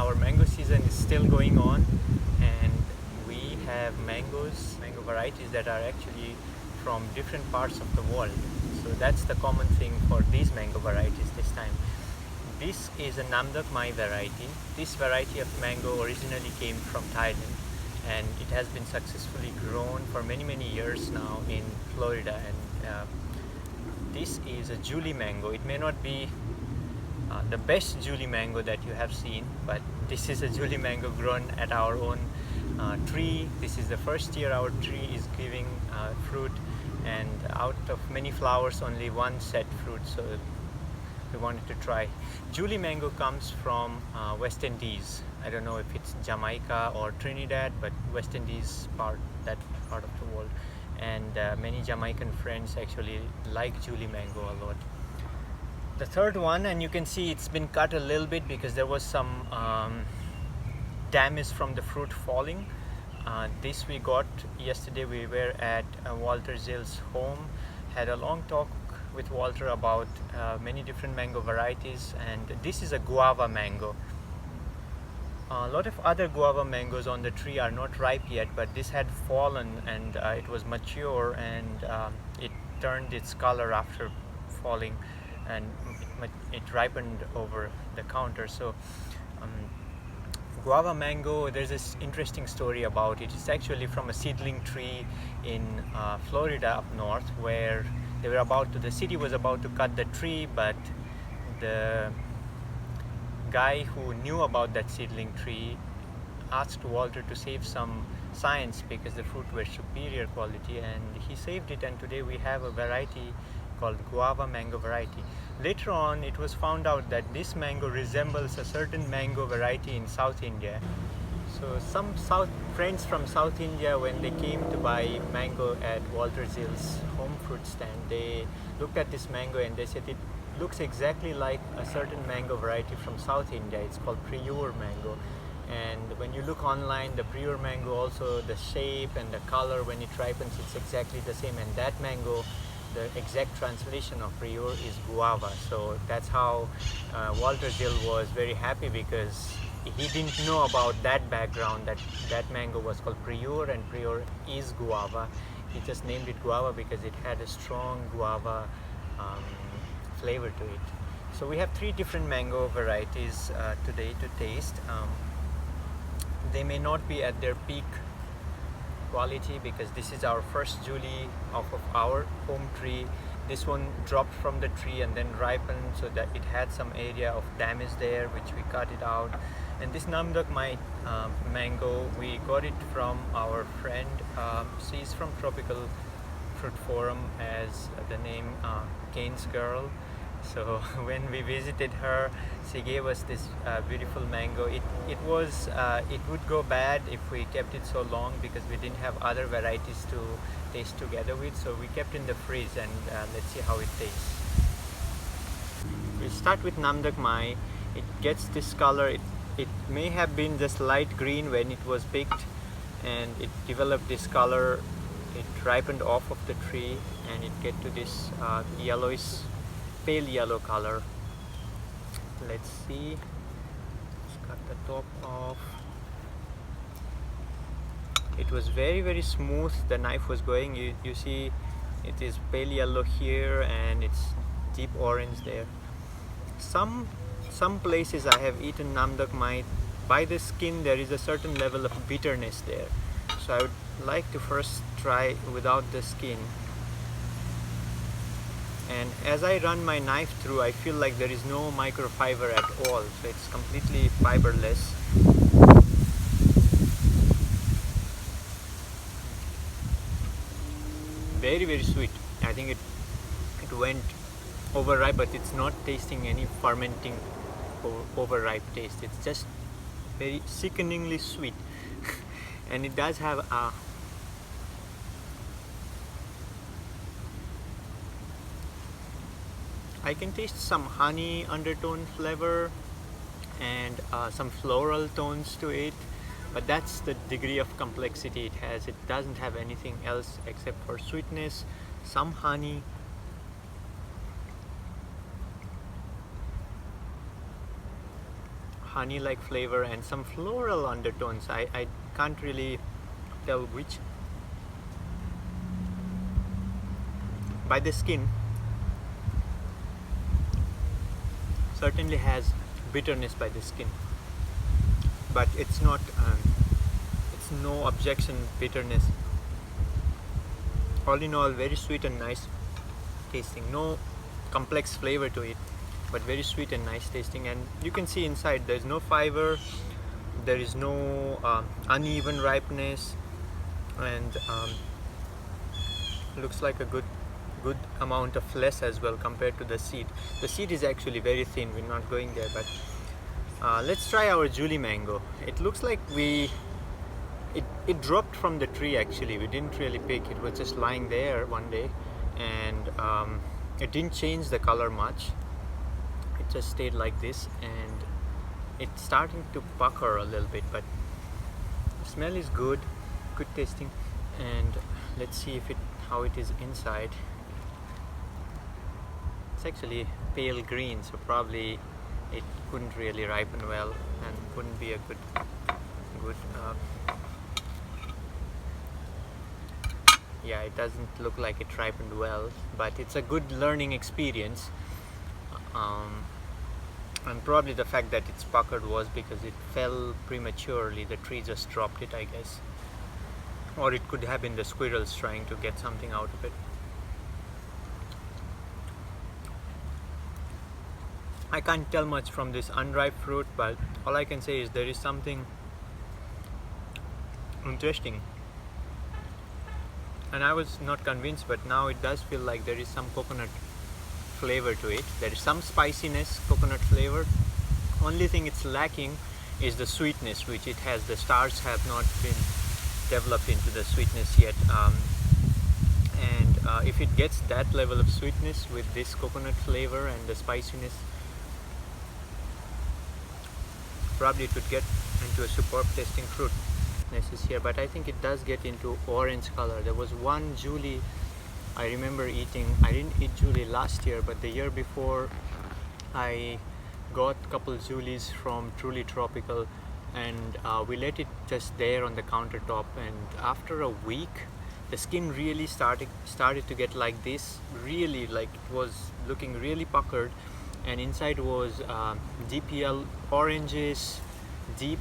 our mango season is still going on, and we have mango varieties that are actually from different parts of the world. So that's the common thing for these mango varieties this time. This is a Doc Mai variety. This variety of mango originally came from Thailand, and it has been successfully grown for many years now in Florida. And this is a Julie mango. It may not be the best Julie mango that you have seen, but this is a Julie mango grown at our own tree. This is the first year our tree is giving fruit, and out of many flowers only one set fruit, so we wanted to try. Julie mango comes from West Indies. I don't know if it's Jamaica or Trinidad, but West Indies that part of the world. And many Jamaican friends actually like Julie mango a lot. The third one, and you can see it's been cut a little bit because there was some damage from the fruit falling. This we got yesterday. We were at Walter Zill's home, had a long talk with Walter about many different mango varieties, and this is a guava mango. A lot of other guava mangoes on the tree are not ripe yet, but this had fallen and it was mature, and it turned its color after falling, and it ripened over the counter. So guava mango, there's this interesting story about it. It's actually from a seedling tree in Florida up north, where the city was about to cut the tree, but the guy who knew about that seedling tree asked Walter to save some science because the fruit were superior quality, and he saved it, and today we have a variety called Guava Mango variety. Later on it was found out that this mango resembles a certain mango variety in South India. So some friends from South India, when they came to buy mango at Walter Zill's home fruit stand, they looked at this mango and they said it looks exactly like a certain mango variety from South India. It's called Prior mango. And when you look online, the Prior mango also, the shape and the color when it ripens, it's exactly the same. And that mango, the exact translation of Prior is guava. So that's how Walter Zill was very happy, because he didn't know about that background, that mango was called Prior, and Prior is guava. He just named it guava because it had a strong guava flavor to it. So we have 3 different mango varieties today to taste. They may not be at their peak quality because this is our first Julie off of our home tree. This one dropped from the tree and then ripened, so that it had some area of damage there, which we cut it out. And this Doc Mai mango, we got it from our friend. She's from Tropical Fruit Forum, as the name Canesgirl. So when we visited her, she gave us this beautiful mango. It would go bad if we kept it so long because we didn't have other varieties to taste together with. So we kept in the fridge, and let's see how it tastes. We start with Doc Mai. It gets this color. It may have been just light green when it was picked, and it developed this color. It ripened off of the tree, and it get to this yellowish, pale yellow color. Let's see. Let's cut the top off. It was very smooth. The knife was going. You see, it is pale yellow here, and it's deep orange there. Some places I have eaten Doc Mai, by the skin there is a certain level of bitterness there. So I would like to first try without the skin. And as I run my knife through, I feel like there is no microfiber at all. So it's completely fiberless. Very sweet. I think it went overripe, but it's not tasting any fermenting or overripe taste. It's just very sickeningly sweet. And it does have a I can taste some honey undertone flavor and some floral tones to it, but that's the degree of complexity it has. It doesn't have anything else except for sweetness, some honey, honey-like flavor and some floral undertones. I can't really tell which. By the skin, certainly has bitterness by the skin, but it's not it's no objection bitterness. All in all, very sweet and nice tasting. No complex flavor to it, but very sweet and nice tasting. And you can see inside there's no fiber, there is no uneven ripeness, and looks like a good amount of flesh as well compared to the seed. The seed is actually very thin. We're not going there, but let's try our Julie mango. It looks like it dropped from the tree. Actually, we didn't really pick it. Was just lying there one day, and it didn't change the color much. It just stayed like this, and it's starting to pucker a little bit, but the smell is good tasting. And let's see how it is inside. It's actually pale green, so probably it couldn't really ripen well and couldn't be a good yeah, it doesn't look like it ripened well, but it's a good learning experience. And probably the fact that it's puckered was because it fell prematurely. The tree just dropped it, I guess. Or it could have been the squirrels trying to get something out of it. I can't tell much from this unripe fruit, but all I can say is there is something interesting. And I was not convinced, but now it does feel like there is some coconut flavor to it. There is some spiciness, coconut flavor. Only thing it's lacking is the sweetness, which it has. The stars have not been developed into the sweetness yet. If it gets that level of sweetness with this coconut flavor and the spiciness, probably it would get into a superb tasting fruit. Is here, but I think it does get into orange color. There was one Julie I remember eating. I didn't eat Julie last year, but the year before I got a couple Julies from Truly Tropical, and we let it just there on the countertop, and after a week the skin really started to get like this, really, like it was looking really puckered, and inside was DPL oranges, deep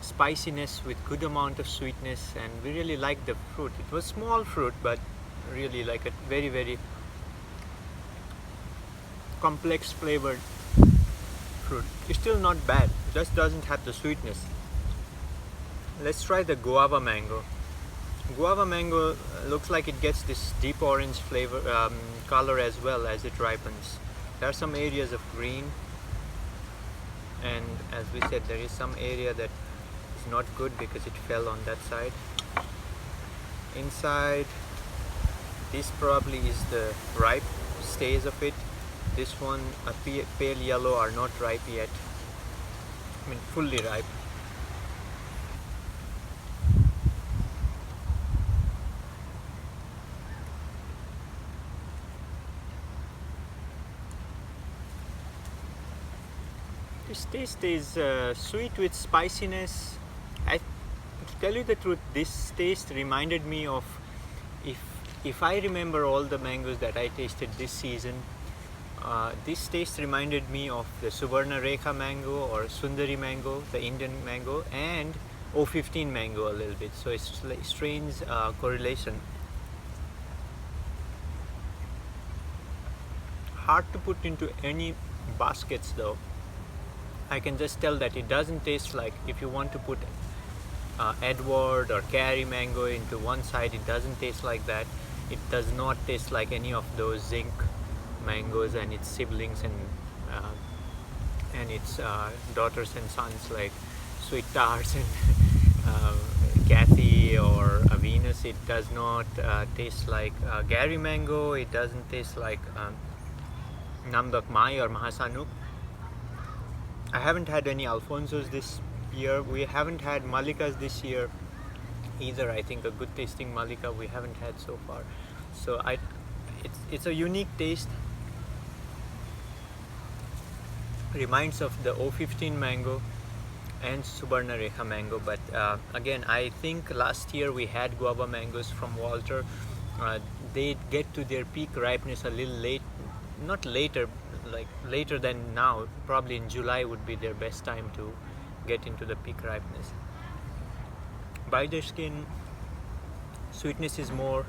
spiciness with good amount of sweetness, and we really liked the fruit. It was small fruit, but really like a very, very complex flavored fruit. It's still not bad, it just doesn't have the sweetness. Let's try the guava mango. Guava mango looks like it gets this deep orange flavor color as well as it ripens. There are some areas of green, and as we said, there is some area that not good because it fell on that side. Inside, this probably is the ripe stage of it. This one, a pale yellow, are not ripe yet. I mean, fully ripe. This taste is sweet with spiciness. To tell you the truth, this taste reminded me of, if I remember all the mangoes that I tasted this season, this taste reminded me of the Suvarna Rekha mango or Sundari mango, the Indian mango, and O15 mango a little bit. So it's a strange correlation. Hard to put into any baskets though. I can just tell that it doesn't taste like, if you want to put Edward or Cary mango into one side, it doesn't taste like that. It does not taste like any of those zinc mangoes and its siblings and its daughters and sons like Sweet Tarts and Kathy or Venus. It does not taste like Gary mango. It doesn't taste like Doc Mai or Mahasanuk. I haven't had any Alfonsos this year. We haven't had Malikas this year either. I think a good tasting Malika we haven't had so far. So it's a unique taste. Reminds of the O15 mango, and Subarnarekha mango. But again, I think last year we had guava mangoes from Walter. They get to their peak ripeness a little late, not later, like later than now. Probably in July would be their best time to get into the peak ripeness. By the skin, sweetness is more.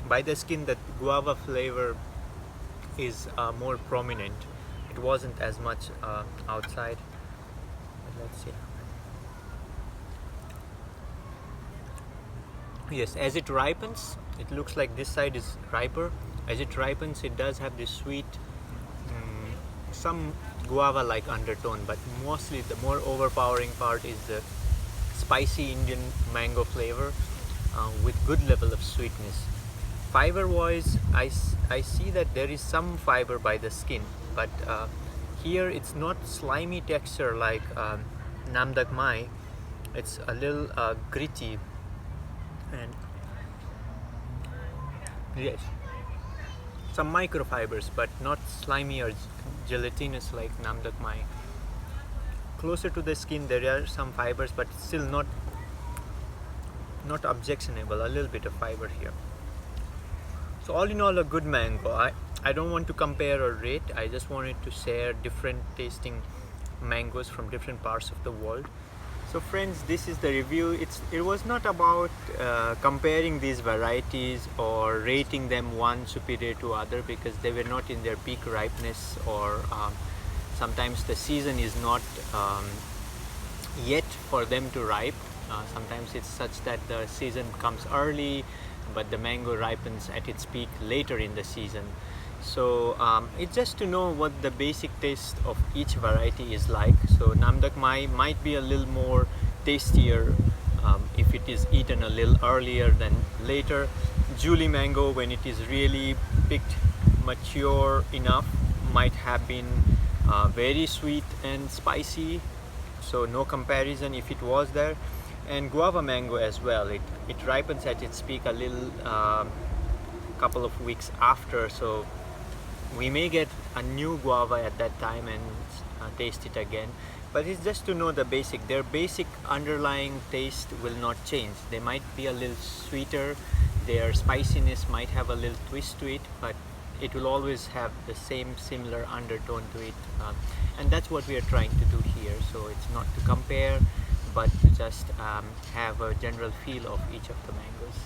By the skin, the guava flavor is more prominent. It wasn't as much outside. But let's see. Yes, as it ripens, it looks like this side is riper. As it ripens, it does have this sweet, some guava-like undertone, but mostly the more overpowering part is the spicy Indian mango flavor with good level of sweetness. Fiber-wise, I see that there is some fiber by the skin, but here it's not slimy texture like Doc Mai. It's a little gritty, and yes, some microfibers, but not slimy or gelatinous like Doc Mai. Closer to the skin, there are some fibers, but still not objectionable. A little bit of fiber here. So all in all, a good mango. I don't want to compare or rate. I just wanted to share different tasting mangoes from different parts of the world. So friends, this is the review. It was not about comparing these varieties or rating them one superior to other, because they were not in their peak ripeness, or sometimes the season is not yet for them to ripe. Sometimes it's such that the season comes early, but the mango ripens at its peak later in the season. So it's just to know what the basic taste of each variety is like. So Doc Mai might be a little more tastier if it is eaten a little earlier than later. Julie mango, when it is really picked mature enough, might have been very sweet and spicy, so no comparison if it was there. And guava mango as well, it ripens at its peak a little couple of weeks after, so we may get a new guava at that time and taste it again. But it's just to know the basic. Their basic underlying taste will not change. They might be a little sweeter, their spiciness might have a little twist to it, but it will always have the same similar undertone to it, and that's what we are trying to do here. So it's not to compare, but to just have a general feel of each of the mangoes.